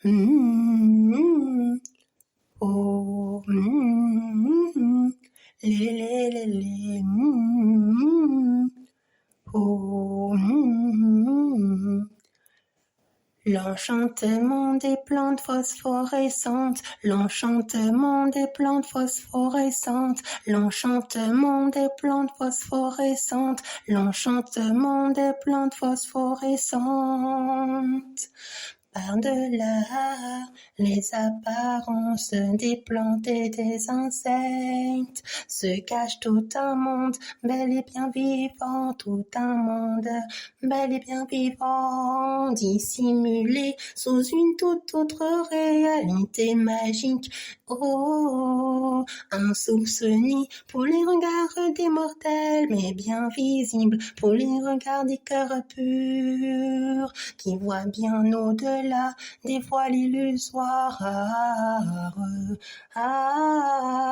mm, oh, lé, oh, L'enchantement des plantes phosphorescentes, l'enchantement des plantes phosphorescentes, l'enchantement des plantes phosphorescentes, l'enchantement des plantes phosphorescentes. Par-delà les apparences des plantes et des insectes se cache tout un monde bel et bien vivant, tout un monde bel et bien vivant, dissimulé sous une toute autre réalité magique. Oh, insoupçonné pour les regards des mortels, mais bien visible pour les regards des cœurs purs, qui voient bien au-delà des voiles illusoires,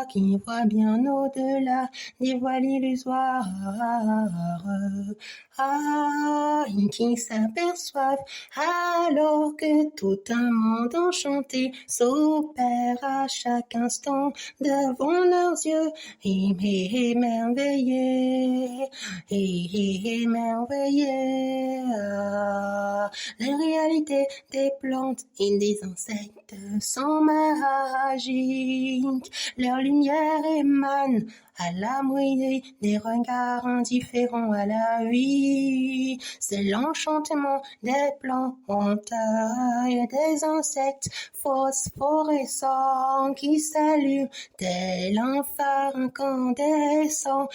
qui voient bien au-delà des voiles illusoires, qui s'aperçoivent alors que tout un monde enchanté s'opère à chaque instant devant leurs yeux, émerveillés, émerveillés. La réalité des plantes et des insectes sont magiques. Leur lumière émane à la moitié des regards indifférents à la vie. C'est l'enchantement des plantes et des insectes phosphorescents qui s'allument tel un phare incandescent,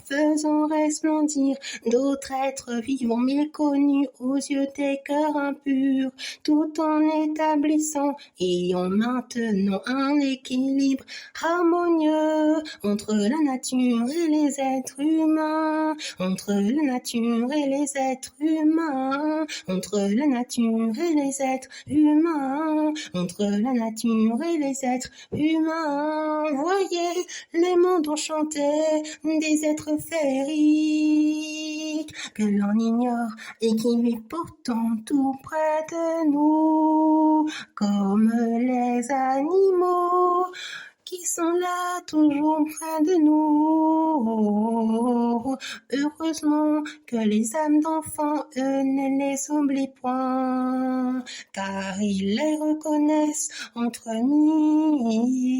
faisant resplendir d'autres êtres vivants méconnus aux yeux des cœurs impurs, tout en établissant et en maintenant un équilibre harmonieux entre la nature et les êtres humains, entre la nature et les êtres humains, entre la nature et les êtres humains, entre la nature et les êtres humains. Voyez les mondes enchantés des êtres féeriques que l'on ignore et qui vivent pourtant tout près de nous, comme les animaux qui sont là toujours près de nous. Heureusement que les âmes d'enfants, eux, ne les oublient point, car ils les reconnaissent entre mille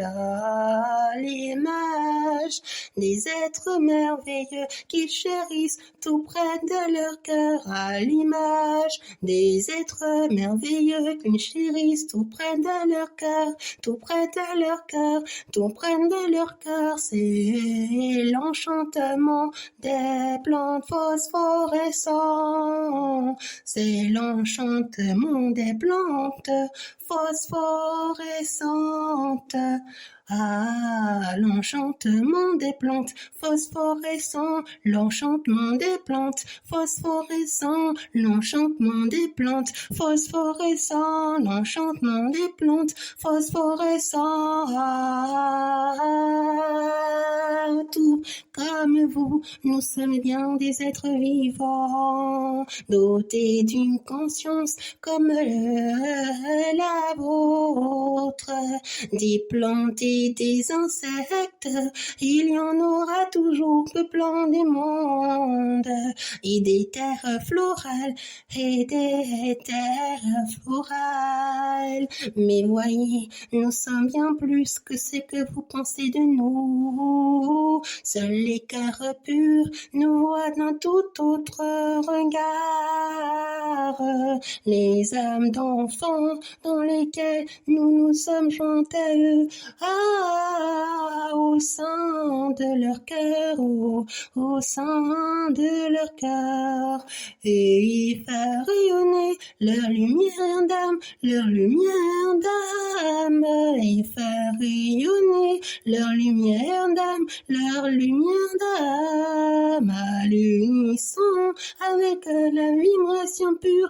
à l'image des êtres merveilleux qu'ils chérissent tout près de leur cœur, à l'image des êtres merveilleux qu'ils chérissent tout près de leur cœur, tout près de leur cœur, tout près de leur cœur. C'est l'enchantement des plantes phosphorescentes, c'est l'enchantement des plantes phosphorescentes. L'enchantement des plantes phosphorescentes, l'enchantement des plantes phosphorescentes, l'enchantement des plantes phosphorescentes, l'enchantement des plantes phosphorescentes. Tout comme vous, nous sommes bien des êtres vivants, dotés d'une conscience comme la vôtre, des plantes et des insectes, il y en aura toujours peuplant des mondes, et des terres florales, et des terres florales. Mais voyez, nous sommes bien plus que ce que vous pensez de nous. Seuls les cœurs purs nous voient d'un tout autre regard. Les âmes d'enfants dans lesquelles nous nous sommes joints à eux, au sein de leur cœur, au sein de leur cœur, et y faire rayonner leur lumière d'âme, leur lumière d'âme, et faire rayonner leur lumière d'âme, leur lumière d'âme, à l'unisson avec la vibration pure